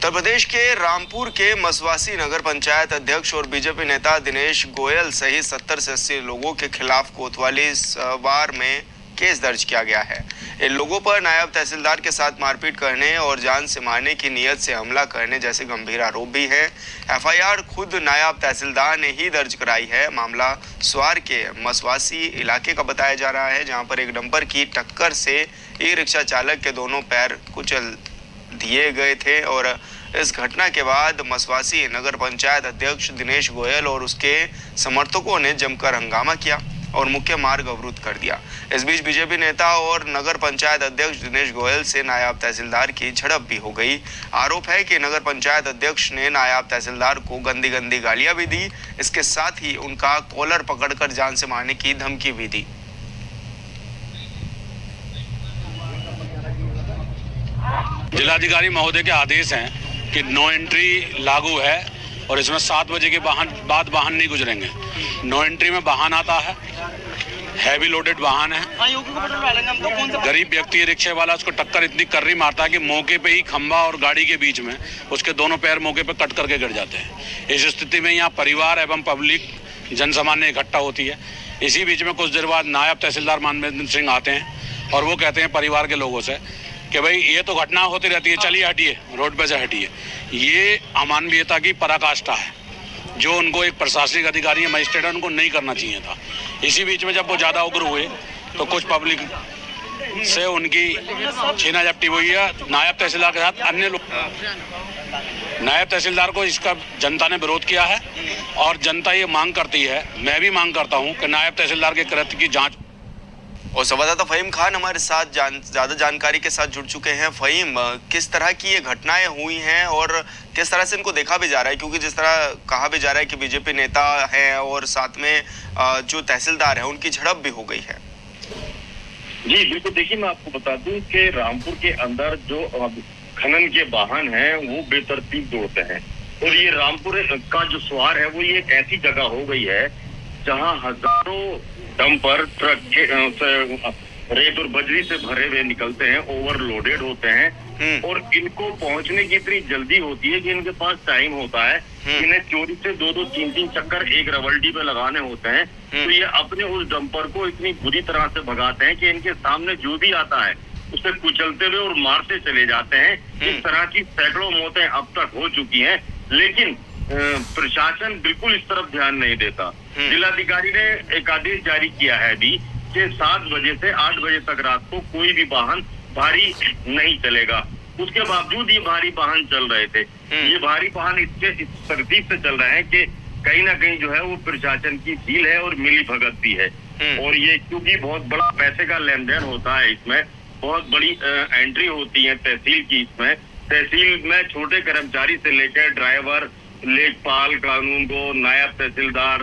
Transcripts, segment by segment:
उत्तर प्रदेश के रामपुर के मसवासी नगर पंचायत अध्यक्ष और बीजेपी नेता दिनेश गोयल सहित 70 से 80 लोगों के खिलाफ कोतवाली सवार में केस दर्ज किया गया है। इन लोगों पर नायब तहसीलदार के साथ मारपीट करने और जान से मारने की नीयत से हमला करने जैसे गंभीर आरोप भी हैं। एफआईआर खुद नायब तहसीलदार ने ही दर्ज कराई है। मामला स्वार के मसवासी इलाके का बताया जा रहा है, जहां पर एक डंपर की टक्कर से ई रिक्शा चालक के दोनों पैर कुचल दिए गए थे और इस घटना के बाद मसवासी नगर पंचायत अध्यक्ष दिनेश गोयल और उसके समर्थकों ने जमकर हंगामा किया और मुख्य मार्ग अवरुद्ध कर दिया। इस बीच बीजेपी नेता और नगर पंचायत अध्यक्ष दिनेश गोयल से नायब तहसीलदार की झड़प भी हो गई। आरोप है कि नगर पंचायत अध्यक्ष ने नायब तहसीलदार को गंदी गंदी गालियां भी दी। इसके साथ ही उनका कॉलर पकड़कर जान से मारने की धमकी भी दी। जिलाधिकारी महोदय के आदेश हैं कि नो एंट्री लागू है और इसमें 7 बजे के बाद वाहन नहीं गुजरेंगे। नो एंट्री में वाहन आता है, हैवी लोडेड वाहन है, गरीब व्यक्ति रिक्शे वाला उसको टक्कर इतनी कर्री मारता है कि मौके पे ही खंभा और गाड़ी के बीच में उसके दोनों पैर मौके पे कट करके गिर जाते हैं। इस स्थिति में यहाँ परिवार एवं पब्लिक जनसामान्य इकट्ठा होती है। इसी बीच में कुछ देर बाद नायब तहसीलदार मानवेंद्र सिंह आते हैं और वो कहते हैं परिवार के लोगों से कि भाई ये तो घटना होती रहती है, चलिए हटिए, रोड पे से हटिए। ये अमानवीयता की पराकाष्ठा है जो उनको एक प्रशासनिक अधिकारी या मजिस्ट्रेट है उनको नहीं करना चाहिए था। इसी बीच में जब वो ज़्यादा उग्र हुए तो कुछ पब्लिक से उनकी छीना झपटी हुई है। नायब तहसीलदार के साथ अन्य लोग, नायब तहसीलदार को इसका जनता ने विरोध किया है और जनता ये मांग करती है, मैं भी मांग करता हूँ कि नायब तहसीलदार के कृत्य की जाँच। और संवाददाता फहीम खान हमारे साथ ज्यादा जानकारी के साथ जुड़ चुके हैं। फहीम, किस तरह की ये घटनाएं हुई हैं और किस तरह से इनको देखा भी जा रहा है, क्योंकि जिस तरह कहा भी जा रहा है कि बीजेपी नेता हैं और साथ में जो तहसीलदार है उनकी झड़प भी हो गई है। जी बिल्कुल, देखिए मैं आपको बता दूं कि रामपुर के अंदर जो खनन के वाहन हैं वो बेतरतीब दौड़ते हैं और ये रामपुर का जो स्वार है वो ये एक ऐसी जगह हो गई है जहाँ हजारों डंपर ट्रक रेत और बजरी से भरे हुए निकलते हैं, ओवरलोडेड होते हैं और इनको पहुंचने की इतनी जल्दी होती है कि इनके पास टाइम होता है। इन्हें चोरी से 2-2, 3-3 चक्कर एक रवल्डी पे लगाने होते हैं। तो ये अपने उस डंपर को इतनी बुरी तरह से भगाते हैं कि इनके सामने जो भी आता है उसे कुचलते हुए और मारते चले जाते हैं। इस तरह की सैकड़ों मौतें अब तक हो चुकी हैं, लेकिन प्रशासन बिल्कुल इस तरफ ध्यान नहीं देता। जिलाधिकारी ने एक आदेश जारी किया है अभी कि 7 बजे से 8 बजे तक रात को कोई भी वाहन भारी नहीं चलेगा। उसके बावजूद ये भारी वाहन चल रहे थे। ये भारी वाहन इस तरतीब से चल रहे हैं कि कहीं ना कहीं जो है वो प्रशासन की ढील है और मिली भगत भी है। और ये क्योंकि बहुत बड़ा पैसे का लेन देन होता है, इसमें बहुत बड़ी एंट्री होती है तहसील की। इसमें तहसील में छोटे कर्मचारी से लेकर ड्राइवर, लेखपाल, कानून को, नायब तहसीलदार,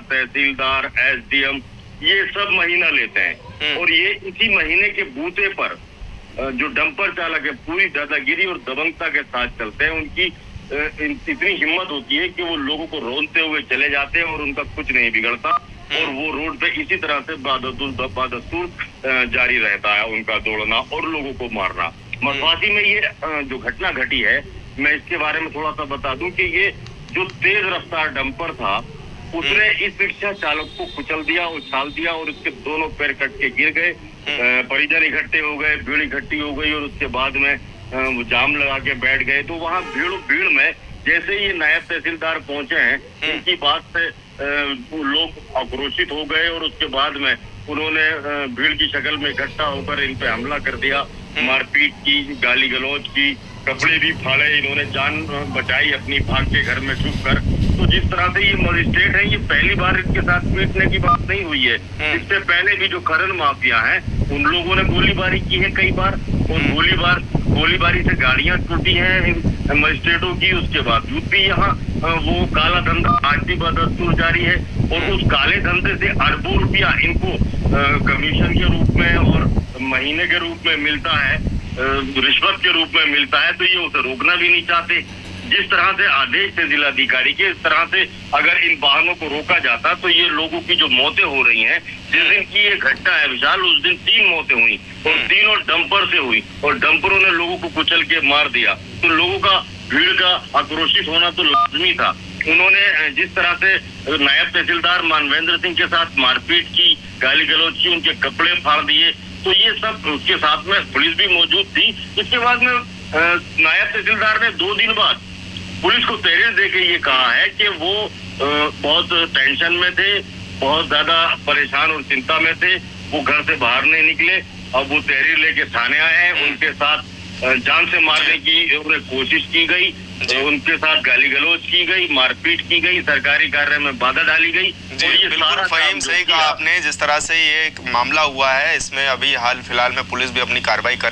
एसडीएम, ये सब महीना लेते हैं और ये इसी महीने के बूते पर जो डंपर चालक है पूरी दादागिरी और दबंगता के साथ चलते हैं। उनकी इतनी हिम्मत होती है कि वो लोगों को रोनते हुए चले जाते हैं और उनका कुछ नहीं बिगड़ता और वो रोड पे इसी तरह से बादस्तूर जारी रहता है उनका दौड़ना और लोगों को मारना। मसवासी में ये जो घटना घटी है, मैं इसके बारे में थोड़ा सा बता दूं कि ये जो तेज रफ्तार डंपर था उसने इस रिक्शा चालक को कुचल दिया, उछाल दिया और उसके दोनों पैर कट के गिर गए। परिजन इकट्ठे हो गए, भीड़ इकट्ठी हो गई और उसके बाद में वो जाम लगा के बैठ गए। तो वहाँ भीड़ में जैसे ही नायब तहसीलदार पहुंचे हैं, उनकी बात से लोग आक्रोशित हो गए और उसके बाद में उन्होंने भीड़ की शक्ल में इकट्ठा होकर इन पे हमला कर दिया, मारपीट की, गाली गलौज की, कपड़े भी फाड़े। इन्होंने जान बचाई अपनी, भाग के घर में छुप कर। तो जिस तरह से ये मजिस्ट्रेट है, ये पहली बार इनके साथ पीटने की बात नहीं हुई है। इससे पहले भी जो खनन माफिया है उन लोगों ने गोलीबारी की है कई बार और गोलीबारी से गाड़ियां टूटी हैं मजिस्ट्रेटों की। उसके बावजूद भी यहाँ वो काला धंधा आज भी बदस्तूर जारी है और उस काले धंधे से अरबों रुपया इनको कमीशन के रूप में और महीने के रूप में मिलता है, रिश्वत के रूप में मिलता है। तो ये उसे रोकना भी नहीं चाहते। जिस तरह से आदेश थे जिलाधिकारी के, इस तरह से अगर इन वाहनों को रोका जाता तो ये लोगों की जो मौतें हो रही हैं, जिस दिन की ये घटना है विशाल, उस दिन 3 मौतें हुई और तीनों डंपर से हुई और डंपरों ने लोगों को कुचल के मार दिया। तो लोगों का भीड़ का आक्रोशित होना तो लाजमी था। उन्होंने जिस तरह से नायब तहसीलदार मानवेंद्र सिंह के साथ मारपीट की, गाली गलौज की, उनके कपड़े फाड़ दिए, तो ये सब, उसके साथ में पुलिस भी मौजूद थी। इसके बाद में नायब तहसीलदार ने 2 दिन बाद पुलिस को तहरीर देके ये कहा है कि वो बहुत टेंशन में थे, बहुत ज्यादा परेशान और चिंता में थे, वो घर से बाहर नहीं निकले। अब वो तहरीर लेके थाने आए हैं, उनके साथ जान से मारने की उन्हें कोशिश की गई, उनके साथ गाली गलौज की गई, मारपीट की गई, सरकारी कार्य में बाधा डाली गई। जी बिल्कुल फहीम, सही कहा आपने। जिस तरह से ये एक मामला हुआ है, इसमें अभी हाल फिलहाल में पुलिस भी अपनी कार्रवाई कर